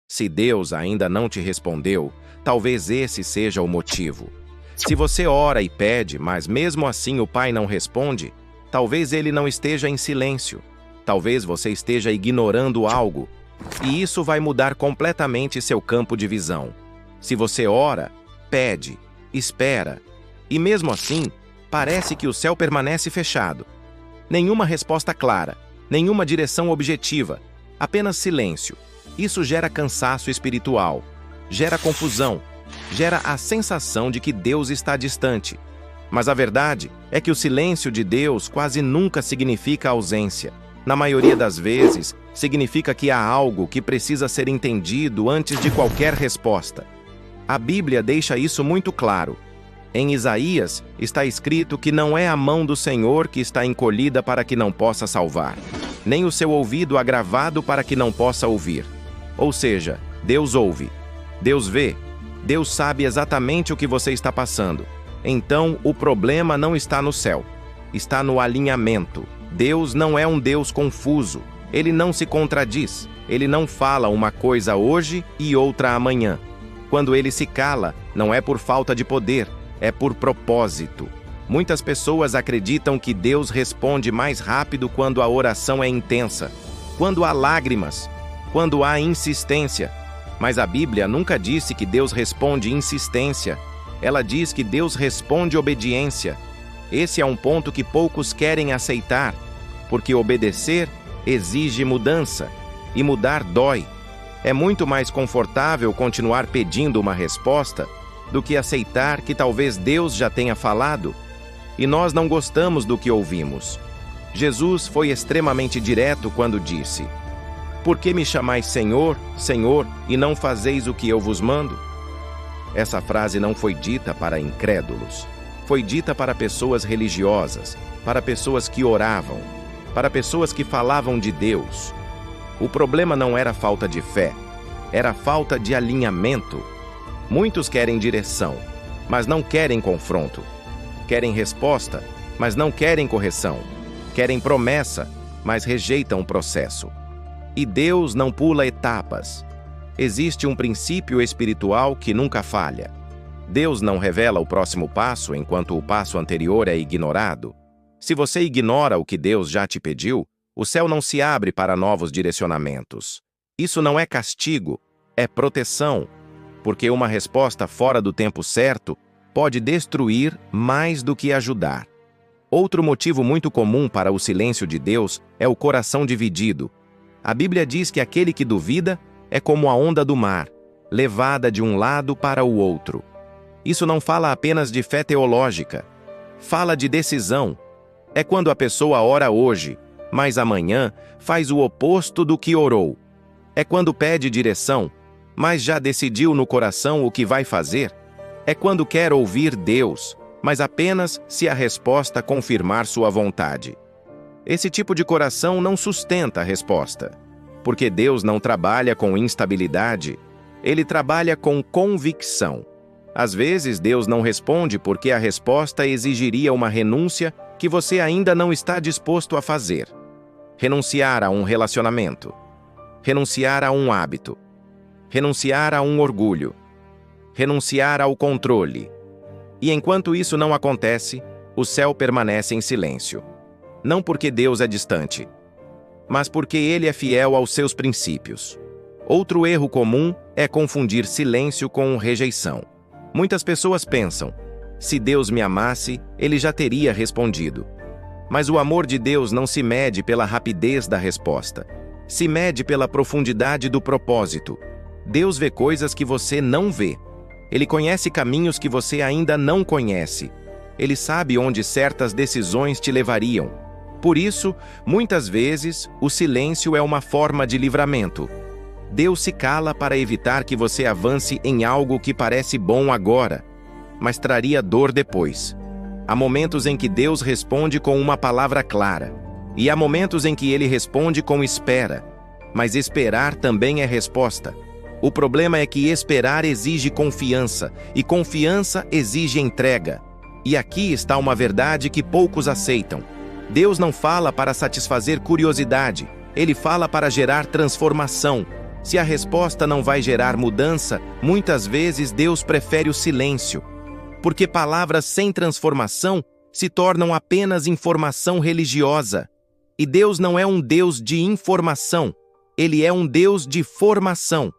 Se Deus ainda não te respondeu, talvez esse seja o motivo. Se você ora e pede, mas mesmo assim o Pai não responde, talvez ele não esteja em silêncio. Talvez você esteja ignorando algo, e isso vai mudar completamente seu campo de visão. Se você ora, pede, espera, e mesmo assim, parece que o céu permanece fechado. Nenhuma resposta clara, nenhuma direção objetiva, apenas silêncio. Isso gera cansaço espiritual, gera confusão, gera a sensação de que Deus está distante. Mas a verdade é que o silêncio de Deus quase nunca significa ausência. Na maioria das vezes, significa que há algo que precisa ser entendido antes de qualquer resposta. A Bíblia deixa isso muito claro. Em Isaías, está escrito que não é a mão do Senhor que está encolhida para que não possa salvar, nem o seu ouvido agravado para que não possa ouvir. Ou seja, Deus ouve, Deus vê, Deus sabe exatamente o que você está passando. Então, o problema não está no céu, está no alinhamento. Deus não é um Deus confuso, ele não se contradiz, ele não fala uma coisa hoje e outra amanhã. Quando ele se cala, não é por falta de poder, é por propósito. Muitas pessoas acreditam que Deus responde mais rápido quando a oração é intensa, quando há lágrimas, quando há insistência. Mas a Bíblia nunca disse que Deus responde insistência. Ela diz que Deus responde obediência. Esse é um ponto que poucos querem aceitar, porque obedecer exige mudança, e mudar dói. É muito mais confortável continuar pedindo uma resposta do que aceitar que talvez Deus já tenha falado, e nós não gostamos do que ouvimos. Jesus foi extremamente direto quando disse: "Por que me chamais Senhor, Senhor, e não fazeis o que eu vos mando?" Essa frase não foi dita para incrédulos. Foi dita para pessoas religiosas, para pessoas que oravam, para pessoas que falavam de Deus. O problema não era falta de fé, era falta de alinhamento. Muitos querem direção, mas não querem confronto. Querem resposta, mas não querem correção. Querem promessa, mas rejeitam o processo. E Deus não pula etapas. Existe um princípio espiritual que nunca falha. Deus não revela o próximo passo enquanto o passo anterior é ignorado. Se você ignora o que Deus já te pediu, o céu não se abre para novos direcionamentos. Isso não é castigo, é proteção, porque uma resposta fora do tempo certo pode destruir mais do que ajudar. Outro motivo muito comum para o silêncio de Deus é o coração dividido. A Bíblia diz que aquele que duvida é como a onda do mar, levada de um lado para o outro. Isso não fala apenas de fé teológica, fala de decisão. É quando a pessoa ora hoje, mas amanhã faz o oposto do que orou. É quando pede direção, mas já decidiu no coração o que vai fazer. É quando quer ouvir Deus, mas apenas se a resposta confirmar sua vontade. Esse tipo de coração não sustenta a resposta, porque Deus não trabalha com instabilidade, ele trabalha com convicção. Às vezes, Deus não responde porque a resposta exigiria uma renúncia que você ainda não está disposto a fazer. Renunciar a um relacionamento, renunciar a um hábito, renunciar a um orgulho, renunciar ao controle. E enquanto isso não acontece, o céu permanece em silêncio. Não porque Deus é distante, mas porque ele é fiel aos seus princípios. Outro erro comum é confundir silêncio com rejeição. Muitas pessoas pensam: se Deus me amasse, ele já teria respondido. Mas o amor de Deus não se mede pela rapidez da resposta. Se mede pela profundidade do propósito. Deus vê coisas que você não vê. Ele conhece caminhos que você ainda não conhece. Ele sabe onde certas decisões te levariam. Por isso, muitas vezes, o silêncio é uma forma de livramento. Deus se cala para evitar que você avance em algo que parece bom agora, mas traria dor depois. Há momentos em que Deus responde com uma palavra clara, e há momentos em que ele responde com espera, mas esperar também é resposta. O problema é que esperar exige confiança, e confiança exige entrega. E aqui está uma verdade que poucos aceitam. Deus não fala para satisfazer curiosidade, ele fala para gerar transformação. Se a resposta não vai gerar mudança, muitas vezes Deus prefere o silêncio, porque palavras sem transformação se tornam apenas informação religiosa. E Deus não é um Deus de informação, Ele é um Deus de formação.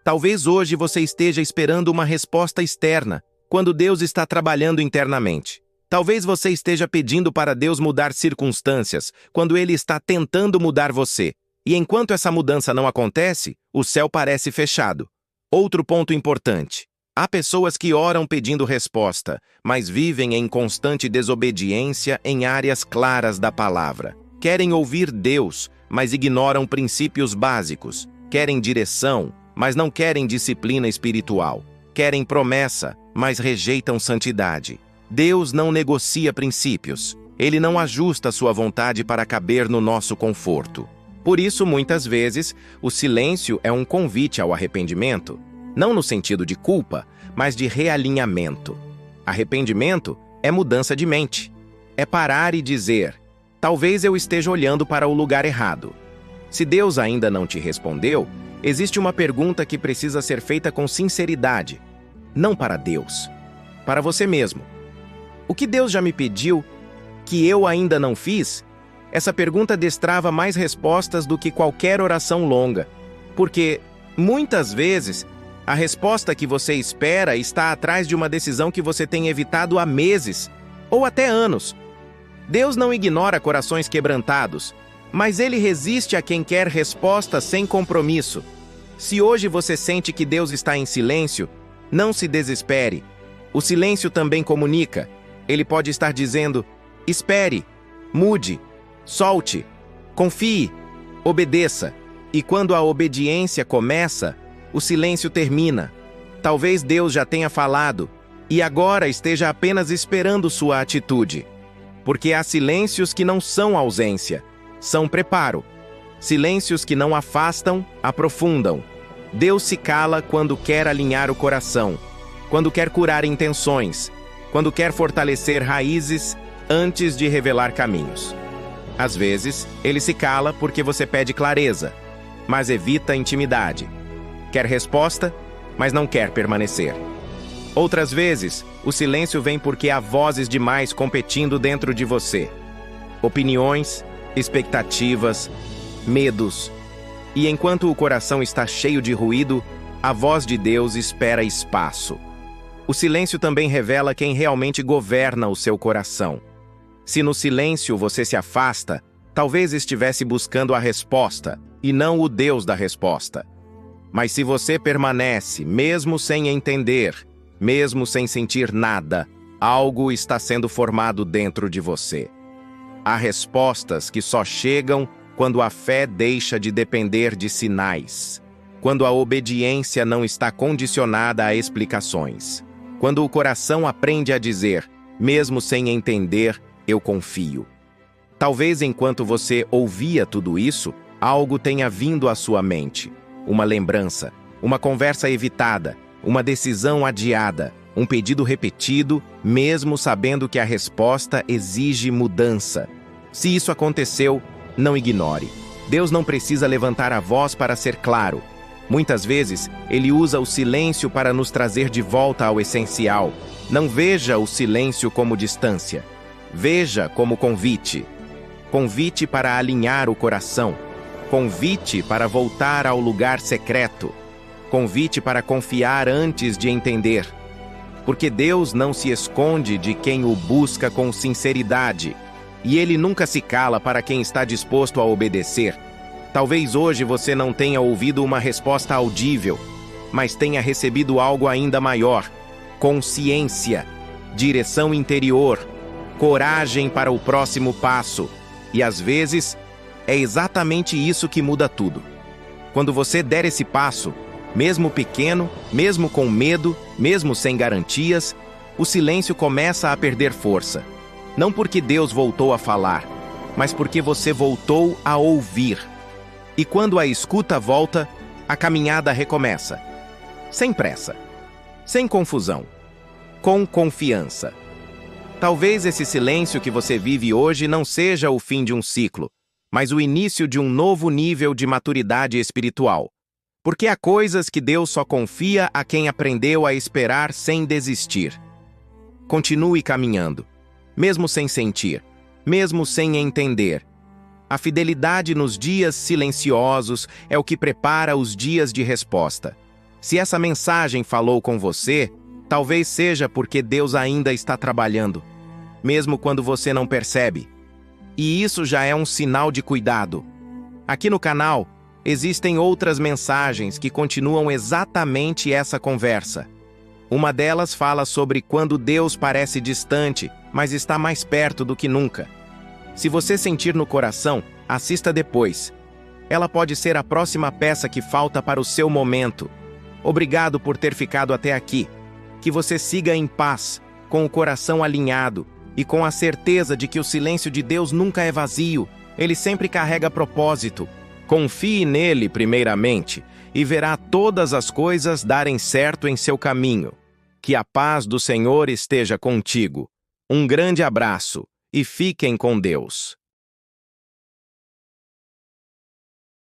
Talvez hoje você esteja esperando uma resposta externa, quando Deus está trabalhando internamente. Talvez você esteja pedindo para Deus mudar circunstâncias, quando Ele está tentando mudar você. E enquanto essa mudança não acontece, o céu parece fechado. Outro ponto importante. Há pessoas que oram pedindo resposta, mas vivem em constante desobediência em áreas claras da palavra. Querem ouvir Deus, mas ignoram princípios básicos. Querem direção, mas não querem disciplina espiritual. Querem promessa, mas rejeitam santidade. Deus não negocia princípios. Ele não ajusta sua vontade para caber no nosso conforto. Por isso, muitas vezes, o silêncio é um convite ao arrependimento, não no sentido de culpa, mas de realinhamento. Arrependimento é mudança de mente. É parar e dizer: talvez eu esteja olhando para o lugar errado. Se Deus ainda não te respondeu, existe uma pergunta que precisa ser feita com sinceridade. Não para Deus, para você mesmo. O que Deus já me pediu que eu ainda não fiz? Essa pergunta destrava mais respostas do que qualquer oração longa, porque, muitas vezes, a resposta que você espera está atrás de uma decisão que você tem evitado há meses, ou até anos. Deus não ignora corações quebrantados, mas Ele resiste a quem quer respostas sem compromisso. Se hoje você sente que Deus está em silêncio, não se desespere. O silêncio também comunica. Ele pode estar dizendo: espere, mude, solte, confie, obedeça. E quando a obediência começa, o silêncio termina. Talvez Deus já tenha falado e agora esteja apenas esperando sua atitude. Porque há silêncios que não são ausência, são preparo. Silêncios que não afastam, aprofundam. Deus se cala quando quer alinhar o coração, quando quer curar intenções, quando quer fortalecer raízes antes de revelar caminhos. Às vezes, Ele se cala porque você pede clareza, mas evita intimidade. Quer resposta, mas não quer permanecer. Outras vezes, o silêncio vem porque há vozes demais competindo dentro de você. Opiniões, expectativas, medos. E enquanto o coração está cheio de ruído, a voz de Deus espera espaço. O silêncio também revela quem realmente governa o seu coração. Se no silêncio você se afasta, talvez estivesse buscando a resposta, e não o Deus da resposta. Mas se você permanece, mesmo sem entender, mesmo sem sentir nada, algo está sendo formado dentro de você. Há respostas que só chegam quando a fé deixa de depender de sinais, quando a obediência não está condicionada a explicações, quando o coração aprende a dizer, mesmo sem entender, eu confio. Talvez enquanto você ouvia tudo isso, algo tenha vindo à sua mente. Uma lembrança, uma conversa evitada, uma decisão adiada, um pedido repetido, mesmo sabendo que a resposta exige mudança. Se isso aconteceu, não ignore. Deus não precisa levantar a voz para ser claro. Muitas vezes, Ele usa o silêncio para nos trazer de volta ao essencial. Não veja o silêncio como distância. Veja como convite. Convite para alinhar o coração. Convite para voltar ao lugar secreto. Convite para confiar antes de entender. Porque Deus não se esconde de quem o busca com sinceridade. E Ele nunca se cala para quem está disposto a obedecer. Talvez hoje você não tenha ouvido uma resposta audível, mas tenha recebido algo ainda maior: consciência, direção interior, coragem para o próximo passo. E às vezes, é exatamente isso que muda tudo. Quando você der esse passo, mesmo pequeno, mesmo com medo, mesmo sem garantias, o silêncio começa a perder força. Não porque Deus voltou a falar, mas porque você voltou a ouvir. E quando a escuta volta, a caminhada recomeça. Sem pressa, sem confusão, com confiança. Talvez esse silêncio que você vive hoje não seja o fim de um ciclo, mas o início de um novo nível de maturidade espiritual. Porque há coisas que Deus só confia a quem aprendeu a esperar sem desistir. Continue caminhando, mesmo sem sentir, mesmo sem entender. A fidelidade nos dias silenciosos é o que prepara os dias de resposta. Se essa mensagem falou com você, talvez seja porque Deus ainda está trabalhando, mesmo quando você não percebe. E isso já é um sinal de cuidado. Aqui no canal, existem outras mensagens que continuam exatamente essa conversa. Uma delas fala sobre quando Deus parece distante, mas está mais perto do que nunca. Se você sentir no coração, assista depois. Ela pode ser a próxima peça que falta para o seu momento. Obrigado por ter ficado até aqui. Que você siga em paz, com o coração alinhado e com a certeza de que o silêncio de Deus nunca é vazio. Ele sempre carrega propósito. Confie nele primeiramente e verá todas as coisas darem certo em seu caminho. Que a paz do Senhor esteja contigo. Um grande abraço e fiquem com Deus.